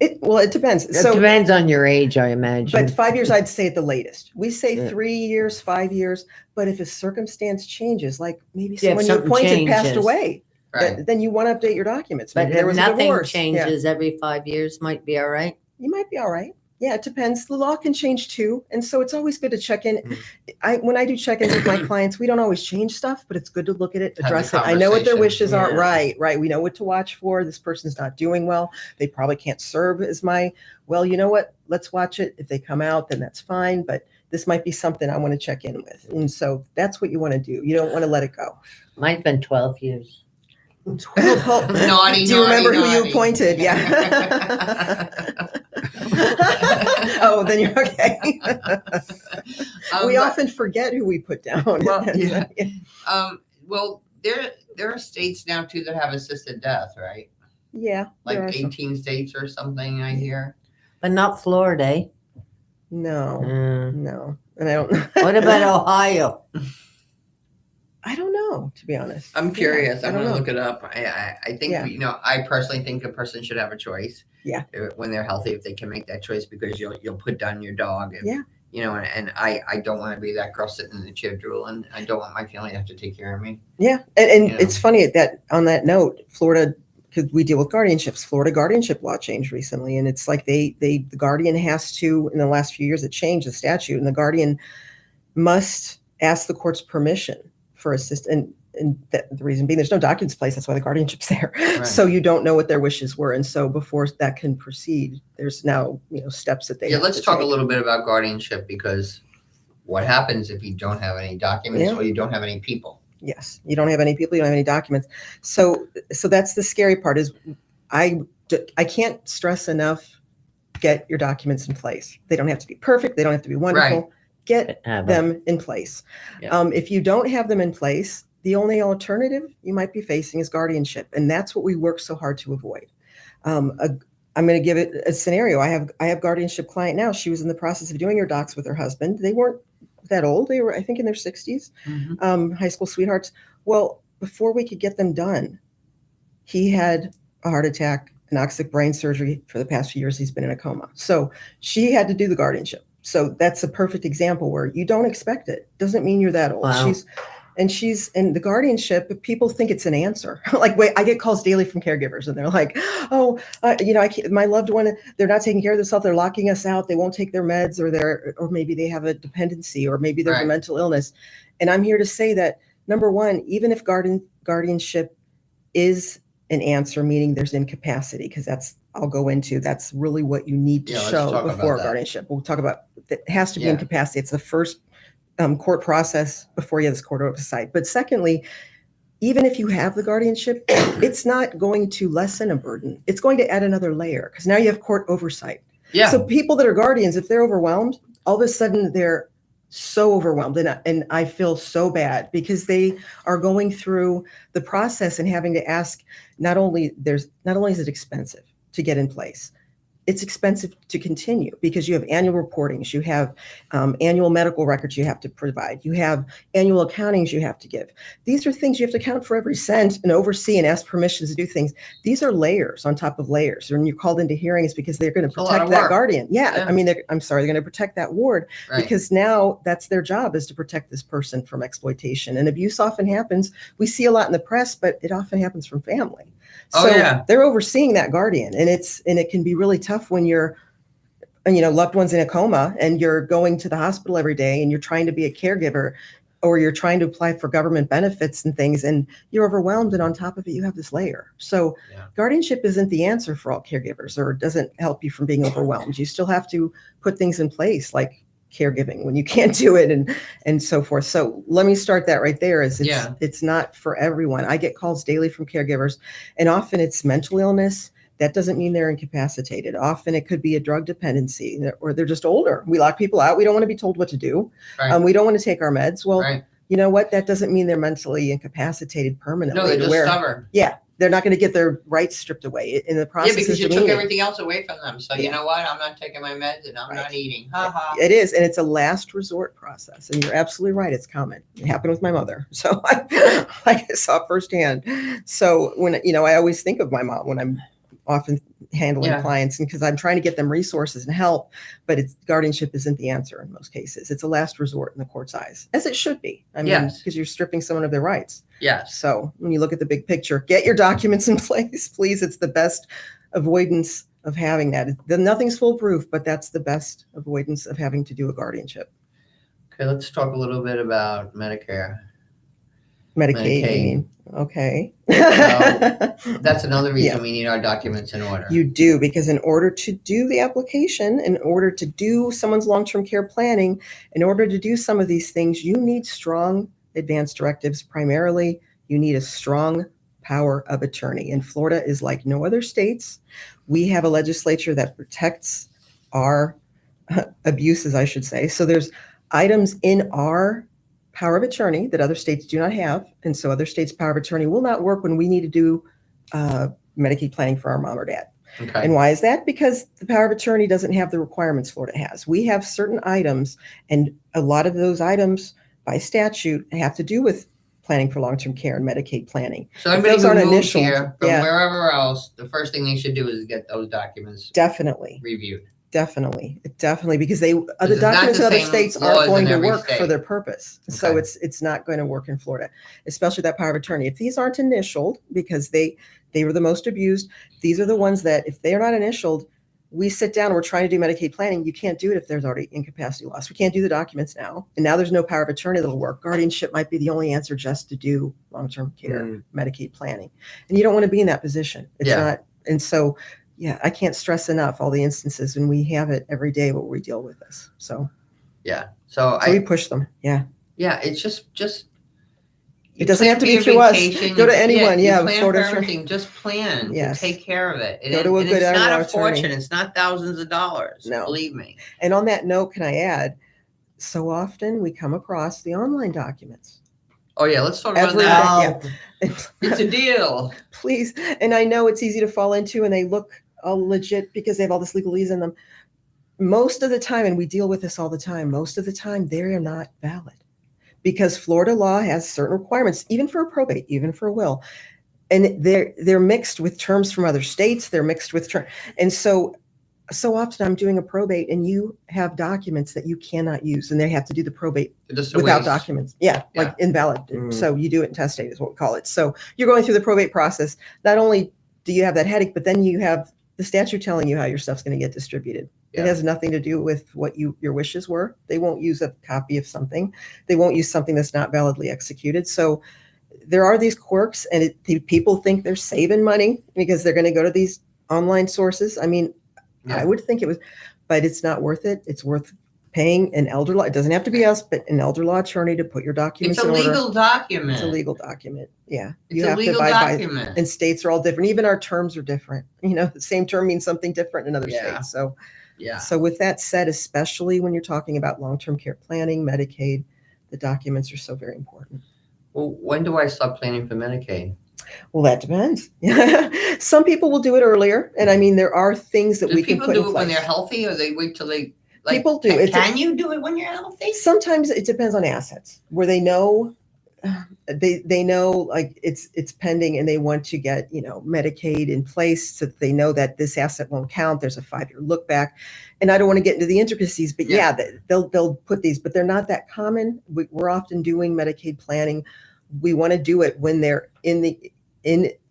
It depends. It depends on your age, I imagine. But 5 years, I'd say at the latest. We say 3 years, 5 years. But if a circumstance changes, like maybe someone you appointed passed away, then you want to update your documents. But maybe there if was a nothing divorce. changes every 5 years, might be all right. You might be all right. Yeah, it depends. The law can change too. And so it's always good to check in. When I do check-ins with my clients, we don't always change stuff, but it's good to look at it, address it. I know what their wishes are. Right. We know what to watch for. This person's not doing well. They probably can't serve as well, you know what? Let's watch it. If they come out, then that's fine. But this might be something I want to check in with. And so that's what you want to do. You don't want to let it go. Mine's been 12 years. 12. Naughty, do you remember who you naughty. appointed? Yeah. Oh, then you're okay. We often forget who we put down. Well, there are states now too that have assisted death, right? Yeah. Like 18 states or something, I hear. But not Florida, eh? No. No. And I don't know. What about Ohio? I don't know, to be honest. I'm curious. I'm don't going to know. look it up. I think, I personally think a person should have a choice. Yeah. When they're healthy, if they can make that choice, because you'll put down your dog. If, Yeah. And I don't want to be that girl sitting in the chair drooling. I don't want my family to have to take care of me. Yeah. And it's funny that on that note, Florida, because we deal with guardianships, Florida guardianship law changed recently. And it's like the guardian has to, in the last few years, it changed the statute, and the guardian must ask the court's permission for assistance. And the reason being, there's no documents in place. That's why the guardianship's there. Right. So you don't know what their wishes were. And so before that can proceed, there's now, steps that they have Let's to talk take. a little bit about guardianship, because what happens if you don't have any documents or you don't have any people? Yes. You don't have any people, you don't have any documents. So that's the scary part is I can't stress enough, get your documents in place. They don't have to be perfect. They don't have to be wonderful. Right. Get them in place. Yeah. If you don't have them in place, the only alternative you might be facing is guardianship. And that's what we work so hard to avoid. I'm going to give it a scenario. I have guardianship client now. She was in the process of doing her docs with her husband. They weren't that old. They were, I think, in their 60s, high school sweethearts. Well, before we could get them done, he had a heart attack, anoxic brain surgery. For the past few years, he's been in a coma. So she had to do the guardianship. So that's a perfect example where you don't expect it. Doesn't mean you're that old. Wow. She's in the guardianship. People think it's an answer. I get calls daily from caregivers, and they're like, "Oh, my loved one, they're not taking care of themselves. They're locking us out. They won't take their meds, or maybe they have a dependency, or maybe there's a mental illness." And I'm here to say that, number one, even if guardianship is an answer, meaning there's incapacity, because I'll go into, that's really what you need to show before guardianship. We'll talk about, it has to be incapacity. It's the first court process before you have this court oversight. But secondly, even if you have the guardianship, it's not going to lessen a burden. It's going to add another layer, because now you have court oversight. Yeah. So people that are guardians, if they're overwhelmed, all of a sudden they're so overwhelmed, and I feel so bad, because they are going through the process and having to ask, not only is it expensive to get in place, it's expensive to continue, because you have annual reportings, you have annual medical records you have to provide, you have annual accountings you have to give. These are things you have to account for every cent and oversee and ask permissions to do things. These are layers on top of layers. When you're called into hearings, because they're going to protect that guardian. Yeah. I mean, they're going to protect that ward, because now that's their job, is to protect this person from exploitation. And abuse often happens. We see a lot in the press, but it often happens from family. So they're overseeing that guardian, and it can be really tough when you're, loved one's in a coma and you're going to the hospital every day and you're trying to be a caregiver, or you're trying to apply for government benefits and things, and you're overwhelmed, and on top of it, you have this layer. So guardianship isn't the answer for all caregivers, or it doesn't help you from being overwhelmed. You still have to put things in place like caregiving when you can't do it, and so forth. So let me start that right there. It's not for everyone. I get calls daily from caregivers, and often it's mental illness. That doesn't mean they're incapacitated. Often it could be a drug dependency, or they're just older. We lock people out. We don't want to be told what to do. We don't want to take our meds. Well, you know what? That doesn't mean they're mentally incapacitated permanently. No, they're just stubborn. Yeah. They're not going to get their rights stripped away in the process. Yeah, because you took everything else away from them. So you know what? I'm not taking my meds, and I'm not eating. Ha ha. It is, and it's a last resort process. And you're absolutely right. It's common. It happened with my mother, so I saw firsthand. So when I always think of my mom when I'm often handling clients, and because I'm trying to get them resources and help, but guardianship isn't the answer in most cases. It's a last resort in the court's eyes, as it should be. I mean, because you're stripping someone of their rights. Yes. So when you look at the big picture, get your documents in place, please. It's the best avoidance of having that. Nothing's foolproof, but that's the best avoidance of having to do a guardianship. Okay, let's talk a little bit about Medicare. Medicaid. I mean. Okay. So that's another reason we need our documents in order. You do, because in order to do the application, in order to do someone's long-term care planning, in order to do some of these things, you need strong advance directives. Primarily, you need a strong power of attorney. And Florida is like no other states. We have a legislature that protects our abuses, I should say. So there's items in our power of attorney that other states do not have. And so other states' power of attorney will not work when we need to do Medicaid planning for our mom or dad. Okay. And why is that? Because the power of attorney doesn't have the requirements Florida has. We have certain items, and a lot of those items by statute have to do with planning for long-term care and Medicaid planning. So everybody who moves here from wherever else, the first thing they should do is get those documents reviewed. Definitely, because other documents in other states aren't going to work for their purpose. Okay. So it's not going to work in Florida, especially that power of attorney. If these aren't initialed, because they were the most abused, these are the ones that if they are not initialed, we sit down, we're trying to do Medicaid planning. You can't do it if there's already incapacity loss. We can't do the documents now. And now there's no power of attorney that'll work. Guardianship might be the only answer just to do long-term care, Medicaid planning. And you don't want to be in that position. It's not. And so, I can't stress enough all the instances, and we have it every day where we deal with this. So, So we push them. Yeah. It's just it doesn't have to be through us. Go to anyone. Plan for everything. Just plan. Yes. Take care of it. Go to a good it's not a attorney. fortune. It's not thousands of dollars. No. Believe me. And on that note, can I add, so often we come across the online documents. Oh, yeah. Let's talk about that. It's a deal. Please. And I know it's easy to fall into, and they look all legit because they have all this legalese in them. Most of the time, and we deal with this all the time, most of the time they are not valid, because Florida law has certain requirements, even for a probate, even for a will. And they're mixed with terms from other states. They're mixed with terms. And so often I'm doing a probate, and you have documents that you cannot use, and they have to do the probate without documents. Like invalid. So you do it intestate is what we call it. So you're going through the probate process. Not only do you have that headache, but then you have the statute telling you how your stuff's going to get distributed. It has nothing to do with what your wishes were. They won't use a copy of something. They won't use something that's not validly executed. So there are these quirks, and people think they're saving money because they're going to go to these online sources. I mean, I would think it was, but it's not worth it. It's worth paying an elder law. It doesn't have to be us, but an elder law attorney to put your documents in order. It's a legal document. It's a legal document. Yeah. It's a legal document. And states are all different. Even our terms are different. The same term means something different in other states. So, So with that said, especially when you're talking about long-term care planning, Medicaid, the documents are so very important. Well, when do I start planning for Medicaid? Well, that depends. Some people will do it earlier. And I mean, there are things that we can put in place. People do it when they're healthy, or they wait till they... People do. Can you do it when you're healthy? Sometimes it depends on assets where they know they know like it's pending and they want to get Medicaid in place so that they know that this asset won't count. There's a 5-year look back, and I don't want to get into the intricacies, but they'll put these, but they're not that common. We're often doing Medicaid planning. We want to do it when they're in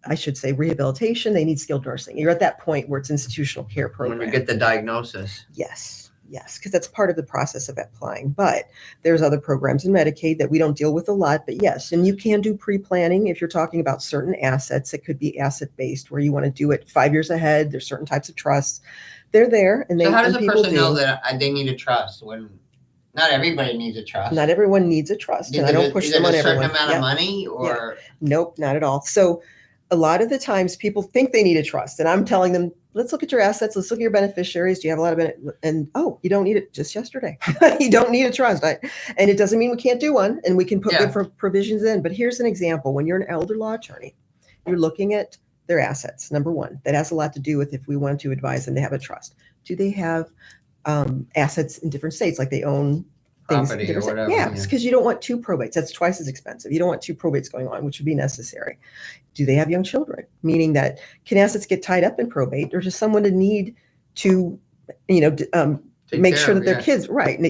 I should say rehabilitation. They need skilled nursing. You're at that point where it's institutional care program. When we get the diagnosis. Yes, because that's part of the process of applying. But there's other programs in Medicaid that we don't deal with a lot. But yes, and you can do pre-planning if you're talking about certain assets. It could be asset-based where you want to do it 5 years ahead. There's certain types of trusts. They're there. And so how does a person know that they need a trust when not everybody needs a trust? Not everyone needs a trust. And I don't push them on everyone. Is it a certain amount of money or? Nope, not at all. So a lot of the times people think they need a trust, and I'm telling them, let's look at your assets. Let's look at your beneficiaries. Do you have a lot of and you don't need it just yesterday. You don't need a trust. And it doesn't mean we can't do one, and we can put good provisions in. But here's an example. When you're an elder law attorney, you're looking at their assets. Number one, that has a lot to do with if we want to advise them to have a trust. Do they have assets in different states, like they own property or whatever? Yeah, because you don't want two probates. That's twice as expensive. You don't want two probates going on, which would be necessary. Do they have young children? Meaning that can assets get tied up in probate, or does someone need to, make sure that their kids,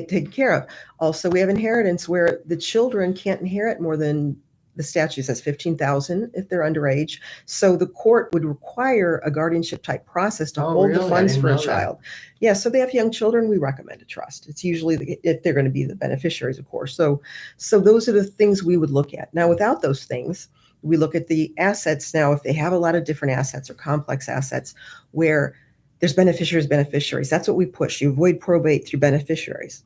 take care of? Also, we have inheritance where the children can't inherit more than the statute says $15,000 if they're underage. So the court would require a guardianship type process to hold the funds for a child. Yeah, so they have young children. We recommend a trust. It's usually if they're going to be the beneficiaries, of course. So those are the things we would look at. Now, without those things, we look at the assets. Now, if they have a lot of different assets or complex assets where there's beneficiaries, that's what we push. You avoid probate through beneficiaries.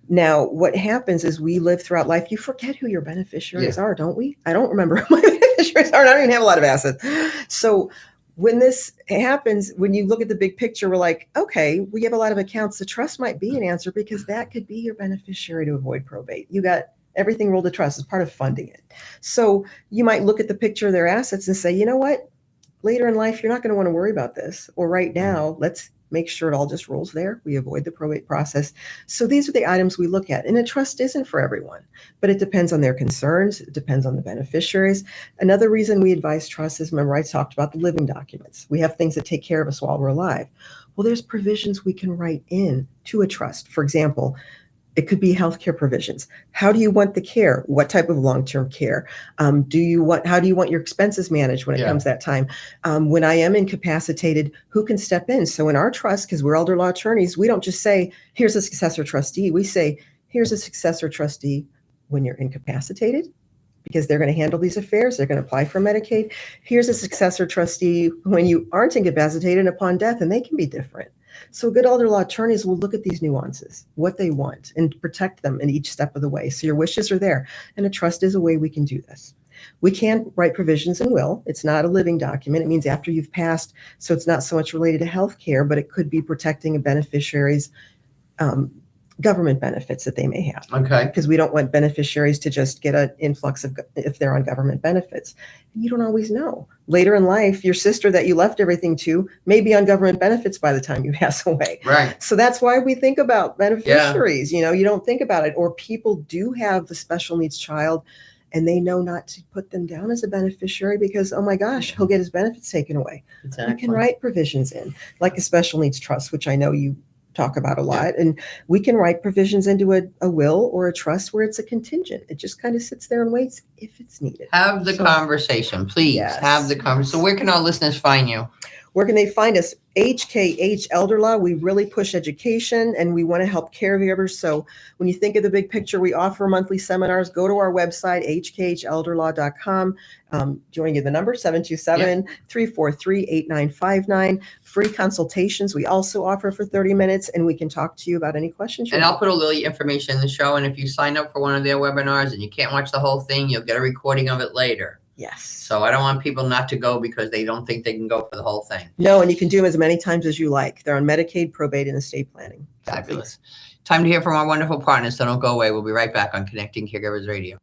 Now, what happens is we live throughout life. You forget who your beneficiaries are, don't we? I don't remember who my beneficiaries are. And I don't even have a lot of assets. So when this happens, when you look at the big picture, we're like, okay, we have a lot of accounts. The trust might be an answer because that could be your beneficiary to avoid probate. You got everything rolled to trust as part of funding it. So you might look at the picture of their assets and say, you know what? Later in life, you're not going to want to worry about this. Or right now, let's make sure it all just rolls there. We avoid the probate process. So these are the items we look at. And a trust isn't for everyone, but it depends on their concerns. It depends on the beneficiaries. Another reason we advise trusts is, remember I talked about the living documents. We have things that take care of us while we're alive. Well, there's provisions we can write in to a trust. For example, it could be healthcare provisions. How do you want the care? What type of long-term care? How do you want your expenses managed when it comes that time? When I am incapacitated, who can step in? So in our trust, because we're elder law attorneys, we don't just say, here's a successor trustee. We say, here's a successor trustee when you're incapacitated, because they're going to handle these affairs. They're going to apply for Medicaid. Here's a successor trustee when you aren't incapacitated upon death, and they can be different. So good elder law attorneys will look at these nuances, what they want, and protect them in each step of the way. So your wishes are there. And a trust is a way we can do this. We can write provisions in will. It's not a living document. It means after you've passed. So it's not so much related to health care, but it could be protecting a beneficiary's government benefits that they may have. Okay. Because we don't want beneficiaries to just get an influx of if they're on government benefits. And you don't always know. Later in life, your sister that you left everything to may be on government benefits by the time you pass away. Right. So that's why we think about beneficiaries. You don't think about it. Or people do have the special needs child and they know not to put them down as a beneficiary because, oh my gosh, he'll get his benefits taken away. Exactly. You can write provisions in, like a special needs trust, which I know you talk about a lot. And we can write provisions into a will or a trust where it's a contingent. It just kind of sits there and waits if it's needed. Have the conversation, please. Yes. Have the conversation. So where can our listeners find you? Where can they find us? HKH Elder Law. We really push education and we want to help caregivers. So when you think of the big picture, we offer monthly seminars. Go to our website, hkhelderlaw.com. Do you want to give the number? 727-343-8959. Free consultations we also offer for 30 minutes, and we can talk to you about any questions. And I'll put a little information in the show. And if you sign up for one of their webinars and you can't watch the whole thing, you'll get a recording of it later. Yes. So I don't want people not to go because they don't think they can go for the whole thing. No, and you can do them as many times as you like. They're on Medicaid, probate, and estate planning. Fabulous. Time to hear from our wonderful partners, so don't go away. We'll be right back on Connecting Caregivers Radio.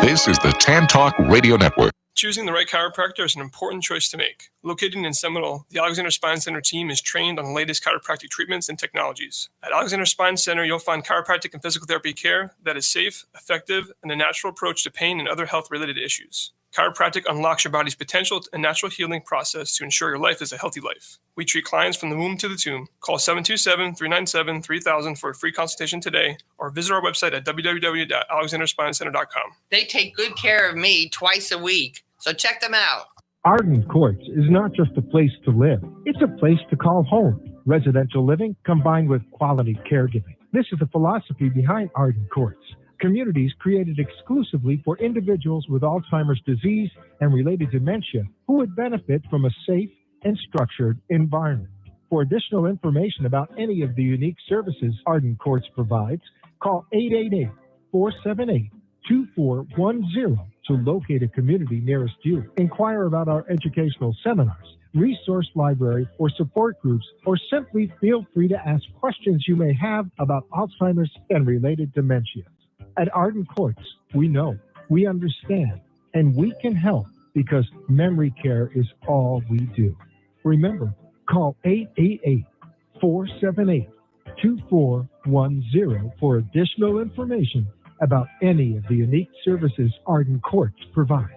This is the Tan Talk Radio Network. Choosing the right chiropractor is an important choice to make. Located in Seminole, the Alexander Spine Center team is trained on the latest chiropractic treatments and technologies. At Alexander Spine Center, you'll find chiropractic and physical therapy care that is safe, effective, and a natural approach to pain and other health-related issues. Chiropractic unlocks your body's potential and natural healing process to ensure your life is a healthy life. We treat clients from the womb to the tomb. Call 727-397-3000 for a free consultation today, or visit our website at www.alexanderspinecenter.com. They take good care of me twice a week, so check them out. Arden Courts is not just a place to live. It's a place to call home. Residential living combined with quality caregiving. This is the philosophy behind Arden Courts. Communities created exclusively for individuals with Alzheimer's disease and related dementia who would benefit from a safe and structured environment. For additional information about any of the unique services Arden Courts provides, call 888-478-2410 to locate a community nearest you. Inquire about our educational seminars, resource library, or support groups, or simply feel free to ask questions you may have about Alzheimer's and related dementia. At Arden Courts, we know, we understand, and we can help because memory care is all we do. Remember, call 888-478-2410 for additional information about any of the unique services Arden Courts provides.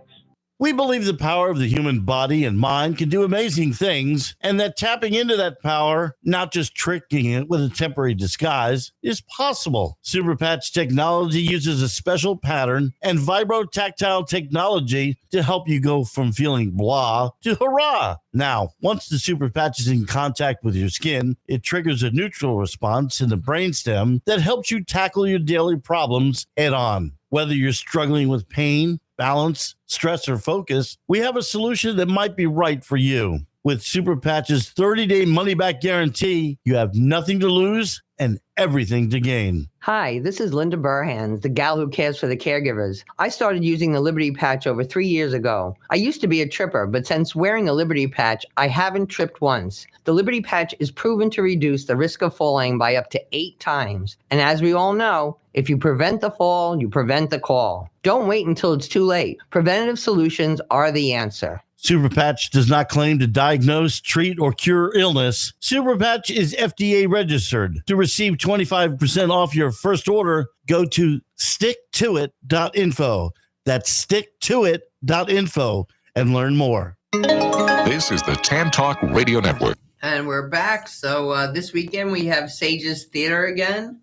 We believe the power of the human body and mind can do amazing things, and that tapping into that power, not just tricking it with a temporary disguise, is possible. Superpatch technology uses a special pattern and vibrotactile technology to help you go from feeling blah to hurrah. Now, once the Superpatch is in contact with your skin, it triggers a neutral response in the brainstem that helps you tackle your daily problems head on. Whether you're struggling with pain, balance, stress, or focus, we have a solution that might be right for you. With Superpatch's 30-day money-back guarantee, you have nothing to lose and everything to gain. Hi, this is Linda Burhans, the gal who cares for the caregivers. I started using the Liberty Patch over 3 years ago. I used to be a tripper, but since wearing the Liberty Patch, I haven't tripped once. The Liberty Patch is proven to reduce the risk of falling by up to 8 times. And as we all know, if you prevent the fall, you prevent the call. Don't wait until it's too late. Preventative solutions are the answer. Superpatch does not claim to diagnose, treat, or cure illness. Superpatch is FDA registered. To receive 25% off your first order, go to sticktoit.info. That's sticktoit.info and learn more. This is the Tan Talk Radio Network. And we're back. So this weekend we have Sages Theater again.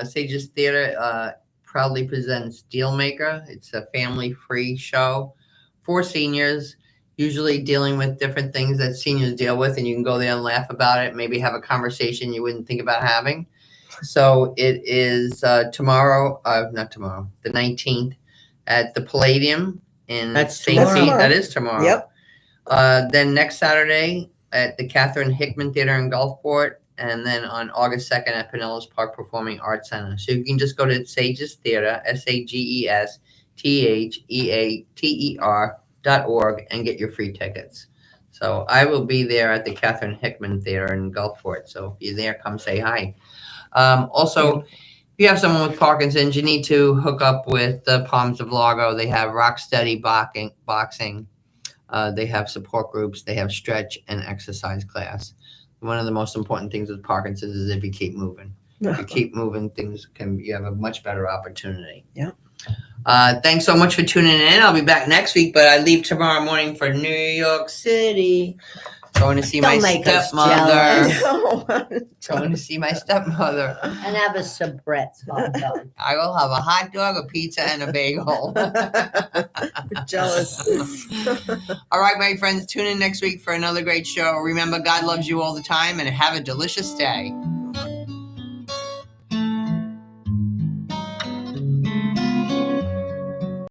Sages Theater proudly presents Dealmaker. It's a family-free show for seniors, usually dealing with different things that seniors deal with, and you can go there and laugh about it, maybe have a conversation you wouldn't think about having. So it is the 19th at the Palladium in St. Pete. That is tomorrow. Yep. Then next Saturday at the Catherine Hickman Theater in Gulfport, and then on August 2nd at Pinellas Park Performing Arts Center. So you can just go to Sages Theater, SAGESTHEATER.org and get your free tickets. So I will be there at the Catherine Hickman Theater in Gulfport. So if you're there, come say hi. Also, if you have someone with Parkinson's, you need to hook up with the Palms of Largo. They have rock steady boxing. They have support groups. They have stretch and exercise class. One of the most important things with Parkinson's is if you keep moving. If you keep moving, you have a much better opportunity. Yeah. Thanks so much for tuning in. I'll be back next week, but I leave tomorrow morning for New York City. Going to see my Don't make us stepmother. Going to see my stepmother. And have a soubrette hot dog. I will have a hot dog, a pizza, and a bagel. Jealous. All right, my friends, tune in next week for another great show. Remember, God loves you all the time, and have a delicious day.